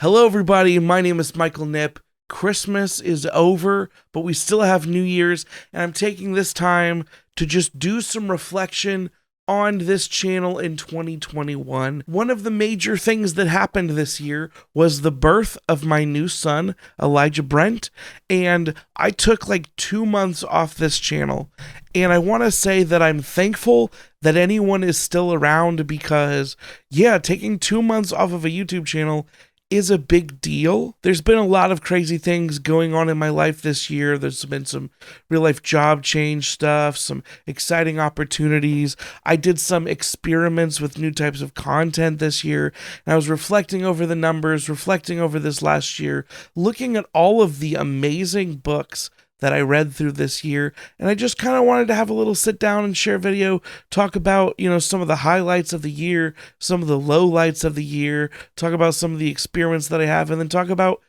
Hello, everybody. My name is Michael Knipp. Christmas is over, but we still have New Year's, and I'm taking this time to just do some reflection on this channel in 2021. One of the major things that happened this year was the birth of my new son, Elijah Brent, and I took like 2 months off this channel. And I want to say that I'm thankful that anyone is still around because, yeah, taking 2 months off of a YouTube channel is a big deal. There's been a lot of crazy things going on in my life this year. There's been some real life job change stuff, some exciting opportunities. I did some experiments with new types of content this year, and I was reflecting over the numbers, reflecting over this last year, looking at all of the amazing books that I read through this year, and I just kind of wanted to have a little sit down and share video, talk about, some of the highlights of the year, some of the lowlights of the year, talk about some of the experiments that I have, and then talk about,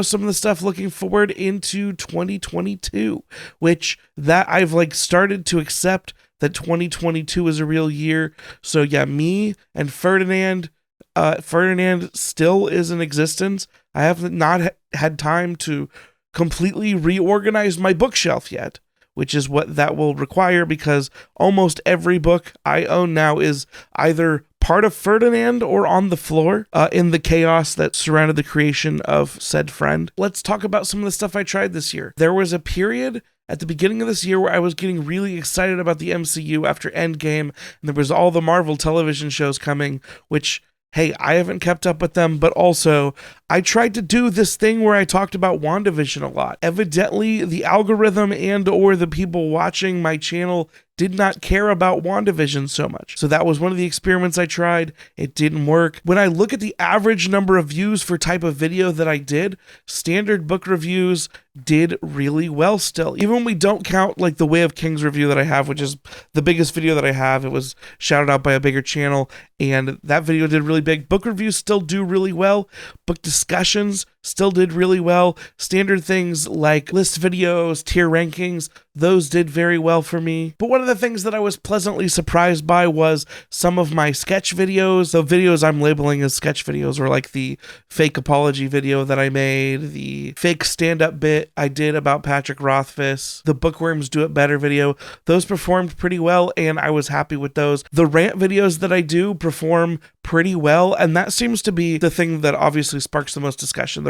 some of the stuff looking forward into 2022, which that I've started to accept that 2022 is a real year. So yeah, me and Ferdinand still is in existence. I have not had time to completely reorganized my bookshelf yet, which is what that will require because almost every book I own now is either part of Ferdinand or on the floor in the chaos that surrounded the creation of said friend. Let's talk about some of the stuff I tried this year. There was a period at the beginning of this year where I was getting really excited about the MCU after Endgame, and there was all the Marvel television shows coming, which, hey, I haven't kept up with them, but also I tried to do this thing where I talked about WandaVision a lot. Evidently, the algorithm and or the people watching my channel did not care about WandaVision so much. So that was one of the experiments I tried. It didn't work. When I look at the average number of views for type of video that I did, standard book reviews did really well still. Even when we don't count like the Way of Kings review that I have, which is the biggest video that I have. It was shouted out by a bigger channel, and that video did really big. Book reviews still do really well. Book discussions still did really well. Standard things like list videos, tier rankings, those did very well for me. But one of the things that I was pleasantly surprised by was some of my sketch videos. The videos I'm labeling as sketch videos were like the fake apology video that I made, the fake stand-up bit I did about Patrick Rothfuss, the Bookworms Do It Better video. Those performed pretty well, and I was happy with those. The rant videos that I do perform pretty well, and that seems to be the thing that obviously sparks the most discussion.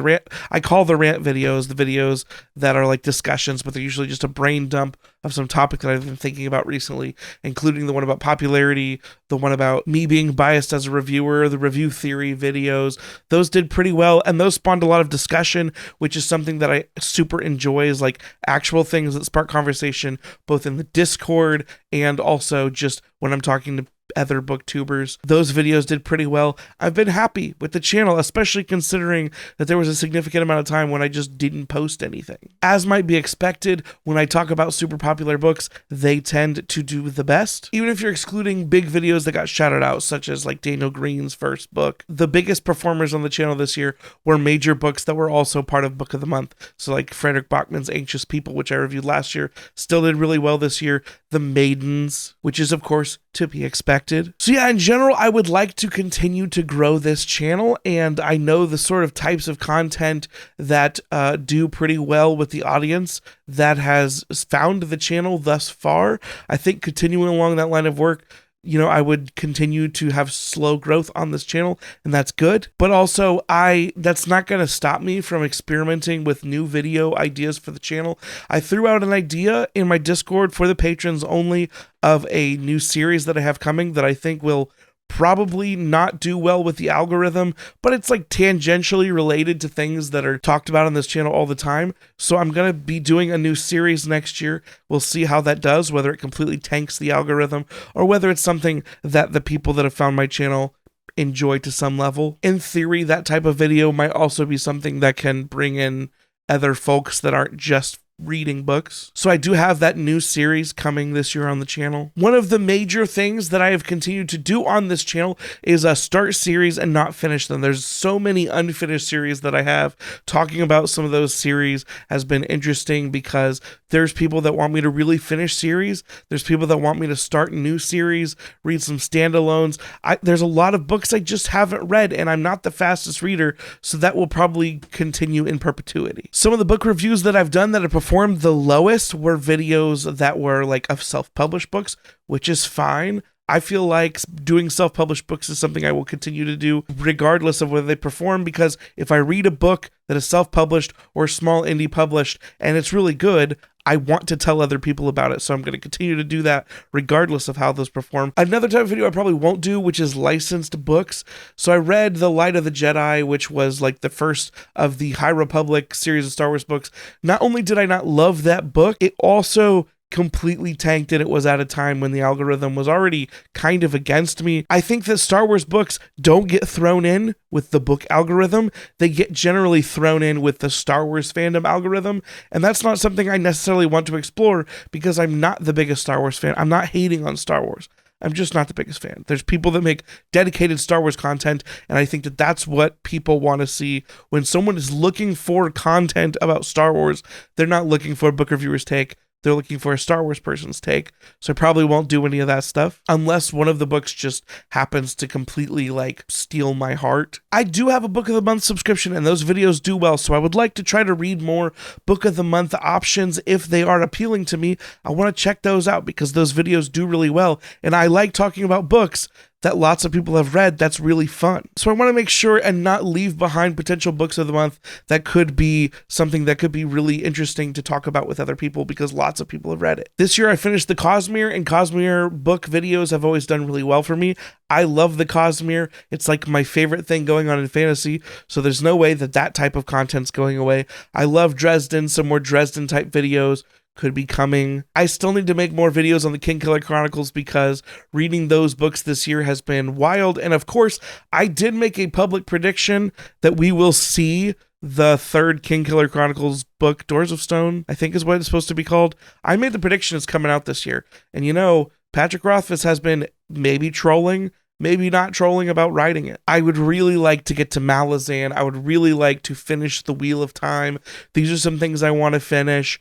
I call the rant videos the videos that are like discussions, but they're usually just a brain dump of some topic that I've been thinking about recently, including the one about popularity, the one about me being biased as a reviewer, the review theory videos. Those did pretty well, and those spawned a lot of discussion, which is something that I super enjoy, is like actual things that spark conversation, both in the Discord and also just when I'm talking to other booktubers. Those videos did pretty well. I've been happy with the channel, especially considering that there was a significant amount of time when I just didn't post anything. As might be expected, when I talk about super popular books, they tend to do the best. Even if you're excluding big videos that got shouted out, such as like Daniel Green's first book, the biggest performers on the channel this year were major books that were also part of Book of the Month. So like Frederick Bachman's Anxious People, which I reviewed last year, still did really well this year. The Maidens, which is of course to be expected. So yeah, in general, I would like to continue to grow this channel, and I know the sort of types of content that do pretty well with the audience that has found the channel thus far. I think continuing along that line of work, I would continue to have slow growth on this channel, and that's good. But also, that's not going to stop me from experimenting with new video ideas for the channel. I threw out an idea in my Discord for the patrons only of a new series that I have coming that I think will probably not do well with the algorithm, but it's like tangentially related to things that are talked about on this channel all the time. So I'm going to be doing a new series next year. We'll see how that does, whether it completely tanks the algorithm or whether it's something that the people that have found my channel enjoy to some level. In theory, that type of video might also be something that can bring in other folks that aren't just reading books. So I do have that new series coming this year on the channel. One of the major things that I have continued to do on this channel is start series and not finish them. There's so many unfinished series that I have. Talking about some of those series has been interesting because there's people that want me to really finish series. There's people that want me to start new series, read some standalones. There's a lot of books I just haven't read, and I'm not the fastest reader, so that will probably continue in perpetuity. Some of the book reviews that I've done that have performed the lowest were videos that were like of self-published books, which is fine. I feel like doing self-published books is something I will continue to do regardless of whether they perform, because if I read a book that is self-published or small indie published and it's really good, I want to tell other people about it, so I'm going to continue to do that regardless of how those perform. Another type of video I probably won't do, which is licensed books. So I read The Light of the Jedi, which was like the first of the High Republic series of Star Wars books. Not only did I not love that book, it also completely tanked, and it was at a time when the algorithm was already kind of against me. I think that Star Wars books don't get thrown in with the book algorithm. They get generally thrown in with the Star Wars fandom algorithm, and that's not something I necessarily want to explore because I'm not the biggest Star Wars fan. I'm not hating on Star Wars. I'm just not the biggest fan. There's people that make dedicated Star Wars content, and I think that that's what people want to see. When someone is looking for content about Star Wars, they're not looking for a book reviewer's take. They're looking for a Star Wars person's take. So I probably won't do any of that stuff unless one of the books just happens to completely like steal my heart. I do have a Book of the Month subscription, and those videos do well. So I would like to try to read more Book of the Month options if they are appealing to me. I want to check those out because those videos do really well. And I like talking about books that lots of people have read. That's really fun. So I want to make sure and not leave behind potential books of the month that could be something that could be really interesting to talk about with other people because lots of people have read it. This year I finished the Cosmere, and Cosmere book videos have always done really well for me. I love the Cosmere. It's like my favorite thing going on in fantasy, so there's no way that that type of content's going away. I love Dresden. Some more Dresden type videos could be coming. I still need to make more videos on the Kingkiller Chronicles because reading those books this year has been wild. And of course, I did make a public prediction that we will see the third Kingkiller Chronicles book, Doors of Stone, I think is what it's supposed to be called. I made the prediction it's coming out this year. And you know, Patrick Rothfuss has been maybe trolling, maybe not trolling about writing it. I would really like to get to Malazan. I would really like to finish The Wheel of Time. These are some things I want to finish.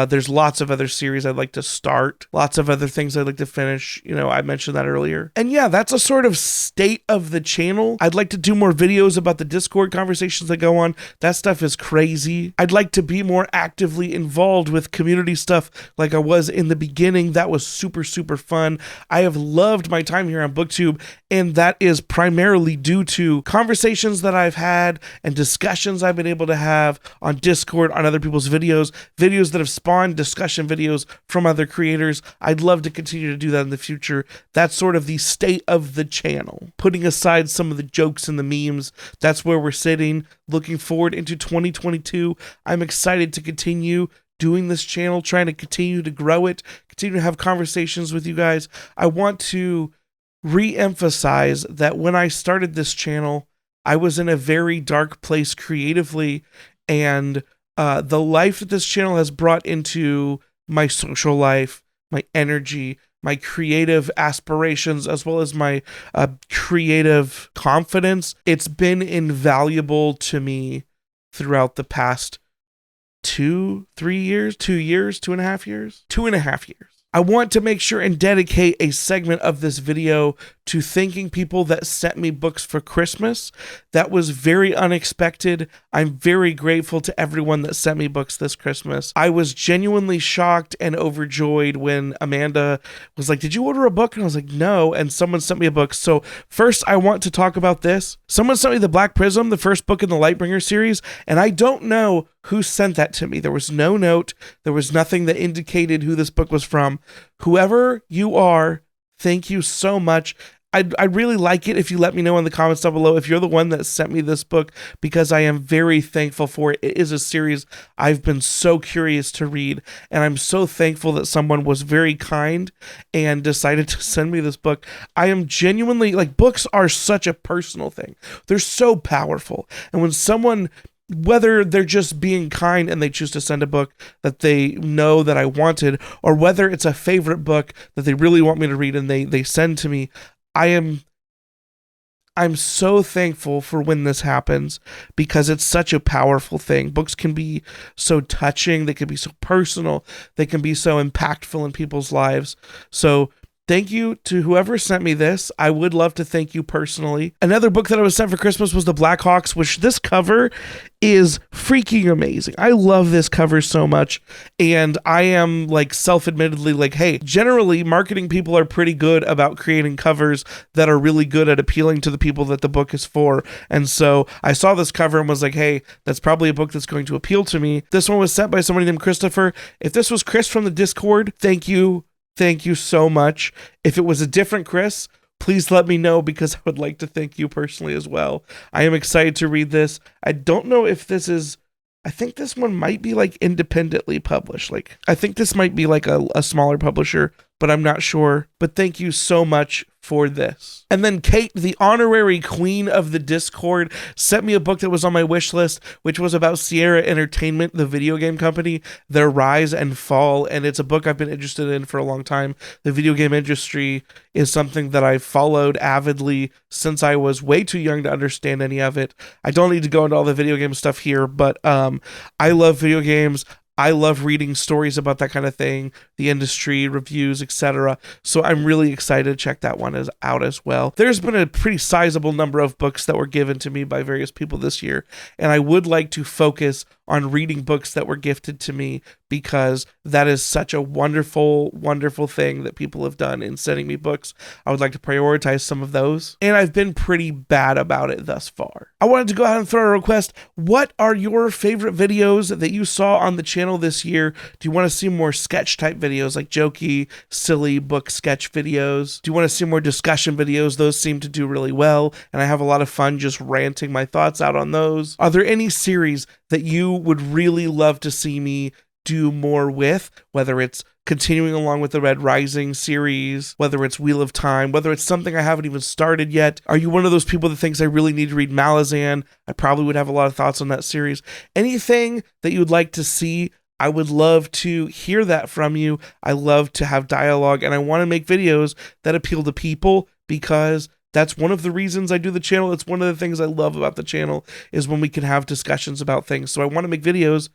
There's lots of other series I'd like to start, lots of other things I'd like to finish. You know, I mentioned that earlier. And yeah, that's a sort of state of the channel. I'd like to do more videos about the Discord conversations that go on. That stuff is crazy. I'd like to be more actively involved with community stuff like I was in the beginning. That was super, super fun. I have loved my time here on Booktube, and that is primarily due to conversations that I've had and discussions I've been able to have on Discord, on other people's videos that have spawned discussion videos from other creators. I'd love to continue to do that in the future. That's sort of the state of the channel. Putting aside some of the jokes and the memes, that's where we're sitting. Looking forward into 2022. I'm excited to continue doing this channel, trying to continue to grow it, continue to have conversations with you guys. I want to re-emphasize that when I started this channel, I was in a very dark place creatively, and the life that this channel has brought into my social life, my energy, my creative aspirations, as well as my creative confidence, it's been invaluable to me throughout the past 2.5 years. 2.5 years. I want to make sure and dedicate a segment of this video to thanking people that sent me books for Christmas. That was very unexpected. I'm very grateful to everyone that sent me books this Christmas. I was genuinely shocked and overjoyed when Amanda was like, "Did you order a book?" And I was like, "No," and someone sent me a book. So first, I want to talk about this. Someone sent me The Black Prism, the first book in the Lightbringer series, and I don't know who sent that to me. There was no note. There was nothing that indicated who this book was from. Whoever you are, thank you so much. I'd really like it if you let me know in the comments down below if you're the one that sent me this book, because I am very thankful for it. It is a series I've been so curious to read, and I'm so thankful that someone was very kind and decided to send me this book. I am genuinely, like, books are such a personal thing. They're so powerful. And when someone whether they're just being kind and they choose to send a book that they know that I wanted, or whether it's a favorite book that they really want me to read and they send to me, I'm so thankful for when this happens, because it's such a powerful thing. Books can be so touching, they can be so personal, they can be so impactful in people's lives. So thank you to whoever sent me this. I would love to thank you personally. Another book that I was sent for Christmas was The Blackhawks, which this cover is freaking amazing. I love this cover so much. And I am like self-admittedly like, hey, generally marketing people are pretty good about creating covers that are really good at appealing to the people that the book is for. And so I saw this cover and was like, hey, that's probably a book that's going to appeal to me. This one was sent by somebody named Christopher. If this was Chris from the Discord, thank you. Thank you so much. If it was a different Chris, please let me know, because I would like to thank you personally as well. I am excited to read this. I don't know if this is, I think this one might be like independently published. Like, I think this might be like a smaller publisher, but I'm not sure. But thank you so much for this. And then Kate, the honorary queen of the Discord, sent me a book that was on my wish list, which was about Sierra Entertainment, the video game company, their rise and fall. And it's a book I've been interested in for a long time. The video game industry is something that I've followed avidly since I was way too young to understand any of it. I don't need to go into all the video game stuff here, but I love video games. I love reading stories about that kind of thing, the industry, reviews, etc. So I'm really excited to check that one out as well. There's been a pretty sizable number of books that were given to me by various people this year, and I would like to focus on reading books that were gifted to me, because that is such a wonderful, wonderful thing that people have done in sending me books. I would like to prioritize some of those, and I've been pretty bad about it thus far. I wanted to go ahead and throw a request. What are your favorite videos that you saw on the channel this year? Do you want to see more sketch type videos, like jokey, silly book sketch videos? Do you want to see more discussion videos? Those seem to do really well, and I have a lot of fun just ranting my thoughts out on those. Are there any series that you would really love to see me do more with, whether it's continuing along with the Red Rising series, whether it's Wheel of Time, whether it's something I haven't even started yet? Are you one of those people that thinks I really need to read Malazan? I probably would have a lot of thoughts on that series. Anything that you would like to see, I would love to hear that from you. I love to have dialogue, and I want to make videos that appeal to people, because that's one of the reasons I do the channel. It's one of the things I love about the channel, is when we can have discussions about things. So I want to make videos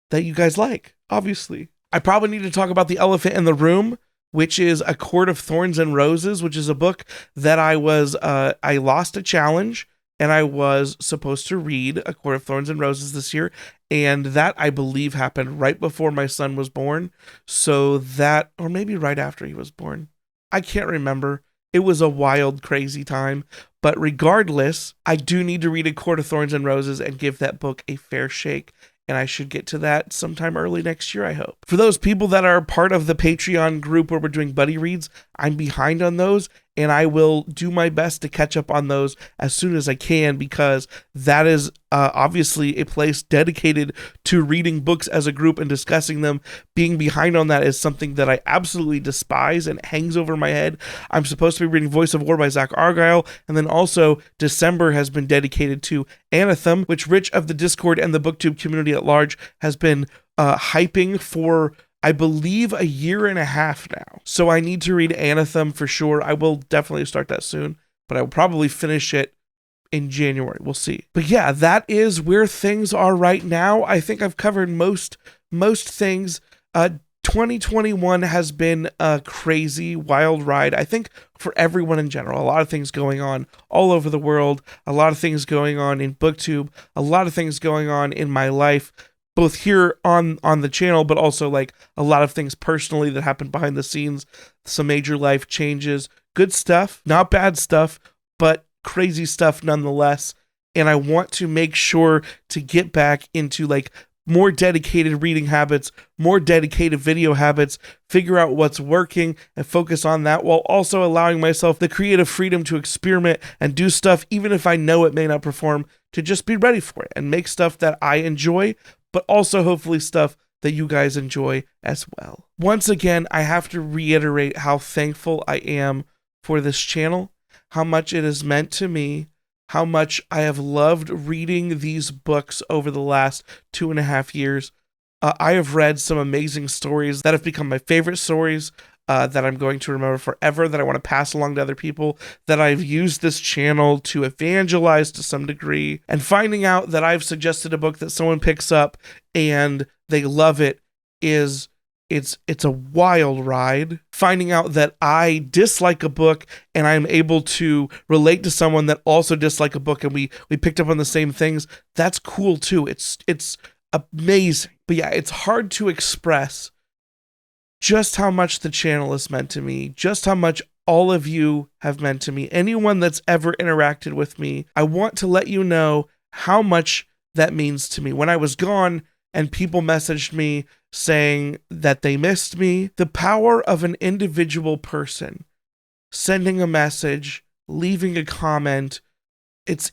that you guys like, obviously. I probably need to talk about The Elephant in the Room, which is A Court of Thorns and Roses, which is a book that I lost a challenge, and I was supposed to read A Court of Thorns and Roses this year. And that, I believe, happened right before my son was born. So that, or maybe right after he was born. I can't remember. It was a wild, crazy time. But regardless, I do need to read A Court of Thorns and Roses and give that book a fair shake. And I should get to that sometime early next year, I hope. For those people that are part of the Patreon group where we're doing buddy reads, I'm behind on those, and I will do my best to catch up on those as soon as I can, because that is obviously a place dedicated to reading books as a group and discussing them. Being behind on that is something that I absolutely despise and hangs over my head. I'm supposed to be reading Voice of War by Zach Argyle, and then also December has been dedicated to Anathem, which Rich of the Discord and the Booktube community at large has been hyping for, I believe, a year and a half now. So I need to read Anathem for sure. I will definitely start that soon, but I will probably finish it in January. We'll see. But yeah, that is where things are right now. I think I've covered most things. 2021 has been a crazy, wild ride, I think, for everyone in general. A lot of things going on all over the world, a lot of things going on in Booktube, a lot of things going on in my life, both here on the channel, but also like a lot of things personally that happened behind the scenes, some major life changes, good stuff, not bad stuff, but crazy stuff nonetheless. And I want to make sure to get back into like more dedicated reading habits, more dedicated video habits, figure out what's working and focus on that, while also allowing myself the creative freedom to experiment and do stuff, even if I know it may not perform, to just be ready for it and make stuff that I enjoy, but also hopefully stuff that you guys enjoy as well. Once again, I have to reiterate how thankful I am for this channel, how much it has meant to me, how much I have loved reading these books over the last 2.5 years. I have read some amazing stories that have become my favorite stories, that I'm going to remember forever, that I want to pass along to other people, that I've used this channel to evangelize to some degree. And finding out that I've suggested a book that someone picks up and they love it is it's a wild ride. Finding out that I dislike a book and I'm able to relate to someone that also disliked a book and we picked up on the same things, that's cool too. It's amazing. But yeah, it's hard to express just how much the channel has meant to me, just how much all of you have meant to me. Anyone that's ever interacted with me, I want to let you know how much that means to me. When I was gone and people messaged me saying that they missed me, the power of an individual person sending a message, leaving a comment, it's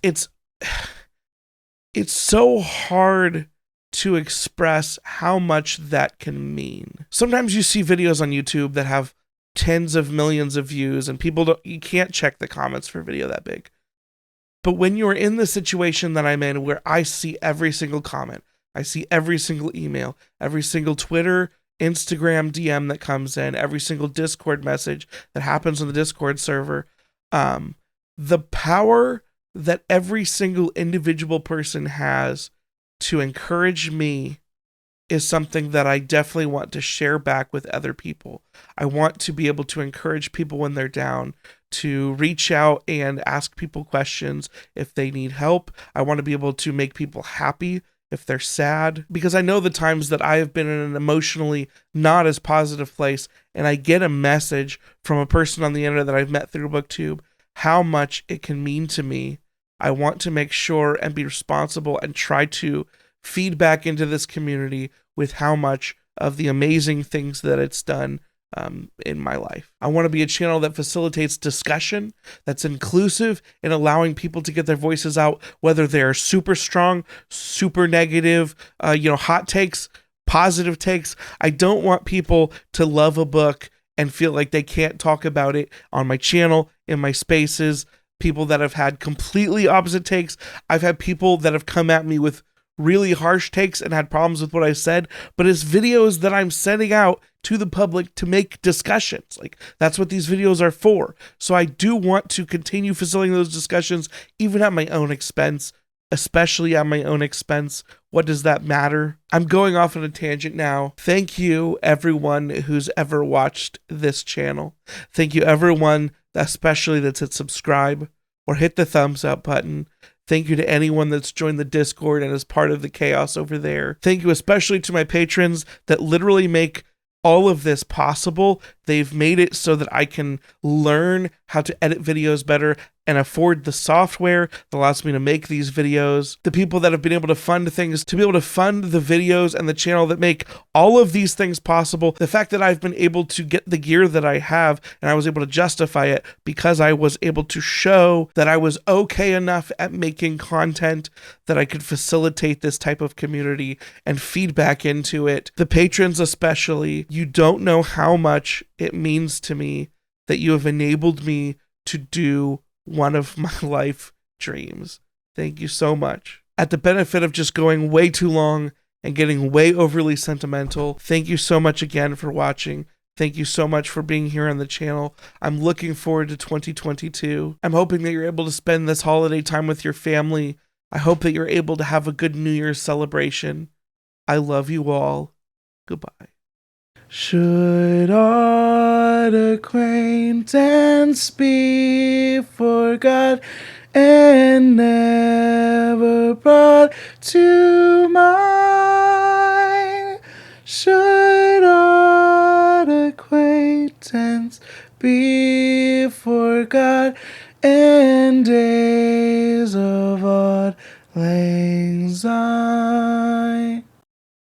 so hard to express how much that can mean. Sometimes you see videos on YouTube that have tens of millions of views and you can't check the comments for a video that big. But when you're in the situation that I'm in, where I see every single comment, I see every single email, every single Twitter, Instagram DM that comes in, every single Discord message that happens on the Discord server, the power that every single individual person has to encourage me is something that I definitely want to share back with other people. I want to be able to encourage people when they're down, to reach out and ask people questions if they need help. I want to be able to make people happy if they're sad, because I know the times that I have been in an emotionally not as positive place and I get a message from a person on the internet that I've met through Booktube, how much it can mean to me. I want to make sure and be responsible and try to feed back into this community with how much of the amazing things that it's done in my life. I want to be a channel that facilitates discussion, that's inclusive in allowing people to get their voices out, whether they're super strong, super negative, hot takes, positive takes. I don't want people to love a book and feel like they can't talk about it on my channel, in my spaces. People that have had completely opposite takes. I've had people that have come at me with really harsh takes and had problems with what I said, but it's videos that I'm sending out to the public to make discussions. Like, that's what these videos are for. So I do want to continue facilitating those discussions, even at my own expense, especially at my own expense. What does that matter? I'm going off on a tangent now. Thank you, everyone who's ever watched this channel. Thank you, everyone, especially that's hit subscribe or hit the thumbs up button. Thank you to anyone that's joined the Discord and is part of the chaos over there. Thank you especially to my patrons that literally make all of this possible. They've made it so that I can learn how to edit videos better and afford the software that allows me to make these videos. The people that have been able to fund things, to be able to fund the videos and the channel that make all of these things possible. The fact that I've been able to get the gear that I have and I was able to justify it because I was able to show that I was okay enough at making content that I could facilitate this type of community and feedback into it. The patrons especially, you don't know how much it means to me that you have enabled me to do one of my life dreams. Thank you so much. At the benefit of just going way too long and getting way overly sentimental, thank you so much again for watching. Thank you so much for being here on the channel. I'm looking forward to 2022. I'm hoping that you're able to spend this holiday time with your family. I hope that you're able to have a good New Year's celebration. I love you all. Goodbye. Should odd acquaintance be forgot and never brought to mind? Should odd acquaintance be forgot and days of odd lang syne?